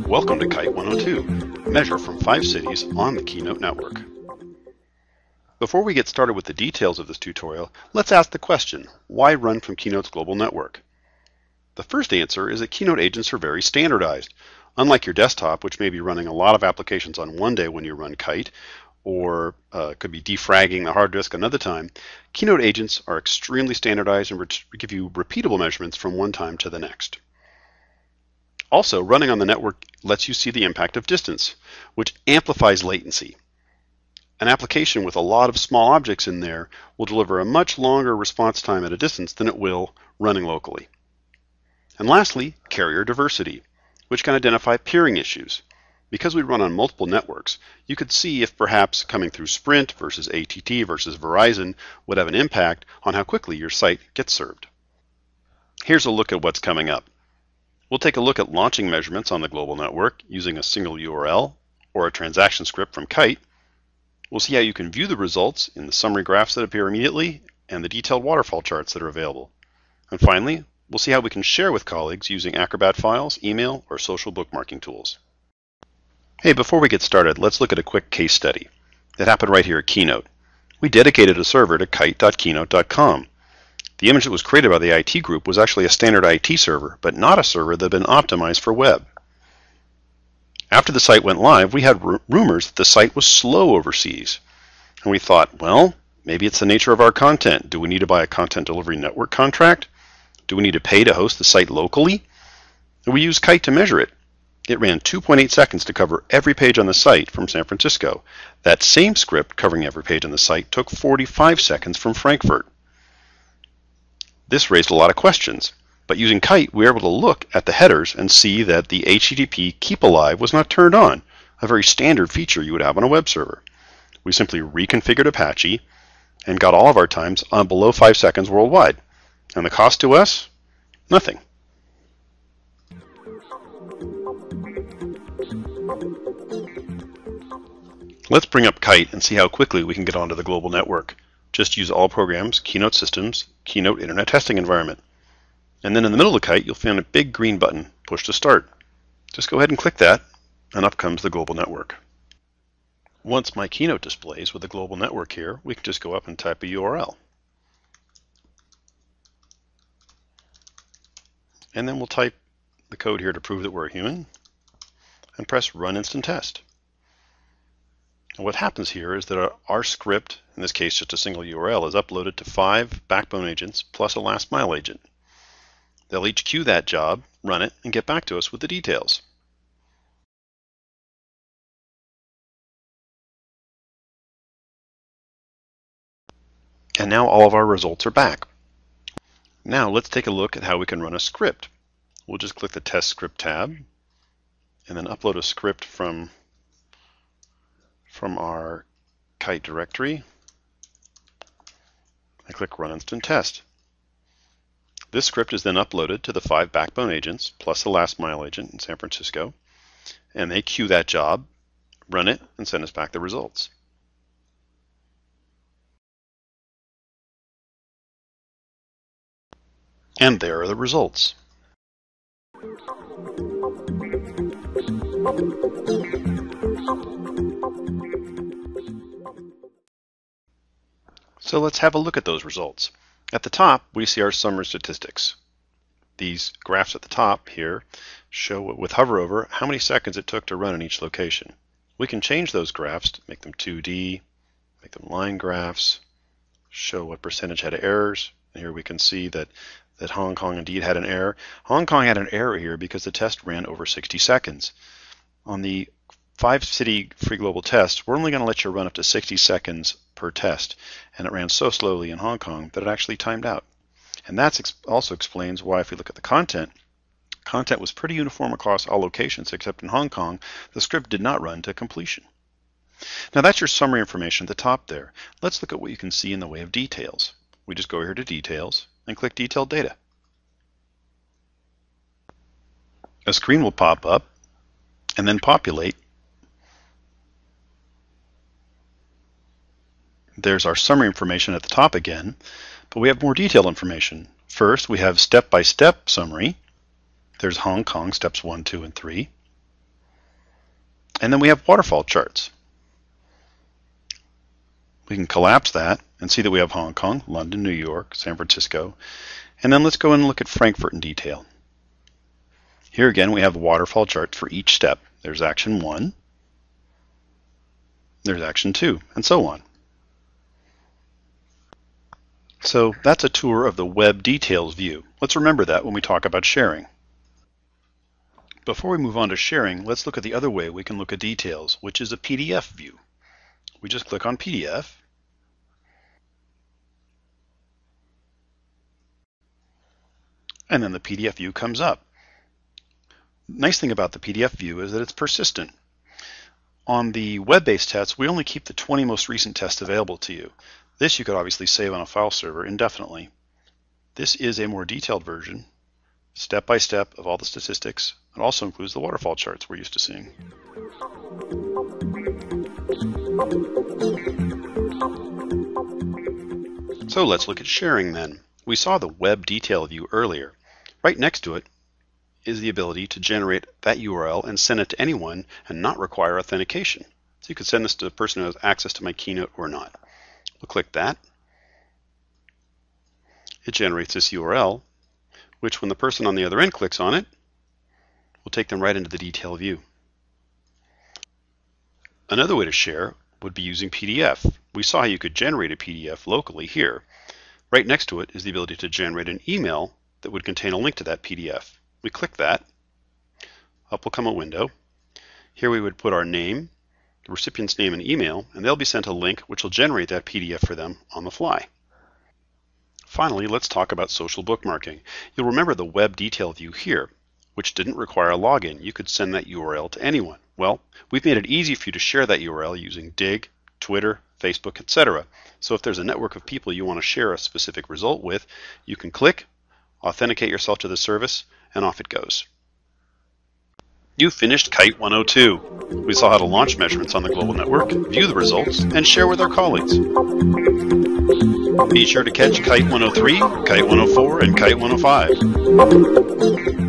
Welcome to Kite 102, Measure from 5 cities on the Keynote Network. Before we get started with the details of this tutorial, let's ask the question, why run from Keynote's global network? The first answer is that Keynote agents are very standardized. Unlike your desktop, which may be running a lot of applications on one day when you run Kite, or could be defragging the hard disk another time, Keynote agents are extremely standardized and give you repeatable measurements from one time to the next. Also, running on the network lets you see the impact of distance, which amplifies latency. An application with a lot of small objects in there will deliver a much longer response time at a distance than it will running locally. And lastly, carrier diversity, which can identify peering issues. Because we run on multiple networks, you could see if perhaps coming through Sprint versus AT&T versus Verizon would have an impact on how quickly your site gets served. Here's a look at what's coming up. We'll take a look at launching measurements on the global network using a single URL or a transaction script from Kite. We'll see how you can view the results in the summary graphs that appear immediately and the detailed waterfall charts that are available. And finally, we'll see how we can share with colleagues using Acrobat files, email, or social bookmarking tools. Hey, before we get started, let's look at a quick case study that happened right here at Keynote. We dedicated a server to kite.keynote.com. The image that was created by the IT group was actually a standard IT server, but not a server that had been optimized for web. After the site went live, we had rumors that the site was slow overseas. And we thought, well, maybe it's the nature of our content. Do we need to buy a content delivery network contract? Do we need to pay to host the site locally? And we used Kite to measure it. It ran 2.8 seconds to cover every page on the site from San Francisco. That same script covering every page on the site took 45 seconds from Frankfurt. This raised a lot of questions, but using Kite, we were able to look at the headers and see that the HTTP Keep Alive was not turned on, a very standard feature you would have on a web server. We simply reconfigured Apache and got all of our times on below 5 seconds worldwide. And the cost to us? Nothing. Let's bring up Kite and see how quickly we can get onto the global network. Just use All Programs, Keynote Systems, Keynote Internet Testing Environment. And then in the middle of the Kite, you'll find a big green button, Push to Start. Just go ahead and click that, and up comes the global network. Once my Keynote displays with the global network here, we can just go up and type a URL. And then we'll type the code here to prove that we're a human, and press Run Instant Test. And what happens here is that our script, in this case just a single URL, is uploaded to 5 backbone agents plus a last mile agent. They'll each queue that job, run it, and get back to us with the details. And now all of our results are back. Now let's take a look at how we can run a script. We'll just click the Test Script tab and then upload a script from our Kite directory and click Run Instant Test. This script is then uploaded to the 5 backbone agents plus the last mile agent in San Francisco, and they queue that job, run it, and send us back the results. And there are the results. So let's have a look at those results. At the top, we see our summary statistics. These graphs at the top here show with hover over how many seconds it took to run in each location. We can change those graphs to make them 2D, make them line graphs, show what percentage had errors. And here we can see that Hong Kong indeed had an error. Hong Kong had an error here because the test ran over 60 seconds. On the 5-city free global test, we're only going to let you run up to 60 seconds per test, and it ran so slowly in Hong Kong that it actually timed out. And that also explains why, if we look at the content was pretty uniform across all locations except in Hong Kong. The script did not run to completion. Now that's your summary information at the top there. Let's look at what you can see in the way of details. We just go here to Details and click Detailed Data. A screen will pop up and then populate. There's our summary information at the top again, but we have more detailed information. First, we have step-by-step summary, There's Hong Kong, steps 1, 2, and 3. And then we have waterfall charts. We can collapse that and see that we have Hong Kong, London, New York, San Francisco. And then let's go and look at Frankfurt in detail. Here again, we have waterfall charts for each step. There's action 1, there's action 2, and so on. So that's a tour of the web details view. Let's remember that when we talk about sharing. Before we move on to sharing, let's look at the other way we can look at details, which is a PDF view. We just click on PDF. And then the PDF view comes up. Nice thing about the PDF view is that it's persistent. On the web-based tests, we only keep the 20 most recent tests available to you. This you could obviously save on a file server indefinitely. This is a more detailed version, step by step of all the statistics. It also includes the waterfall charts we're used to seeing. So let's look at sharing then. We saw the web detail view earlier. Right next to it is the ability to generate that URL and send it to anyone and not require authentication. So you could send this to a person who has access to my Keynote or not. We'll click that. It generates this URL, which when the person on the other end clicks on it, will take them right into the detail view. Another way to share would be using PDF. We saw how you could generate a PDF locally here. Right next to it is the ability to generate an email that would contain a link to that PDF. We click that. Up will come a window. Here we would put our name, the recipient's name and email, and they'll be sent a link which will generate that PDF for them on the fly. Finally, let's talk about social bookmarking. You'll remember the web detail view here, which didn't require a login. You could send that URL to anyone. Well, we've made it easy for you to share that URL using Dig, Twitter, Facebook, etc. So if there's a network of people you want to share a specific result with, you can click, authenticate yourself to the service, and off it goes. You finished Kite 102. We saw how to launch measurements on the global network, view the results, and share with our colleagues. Be sure to catch Kite 103, Kite 104, and Kite 105.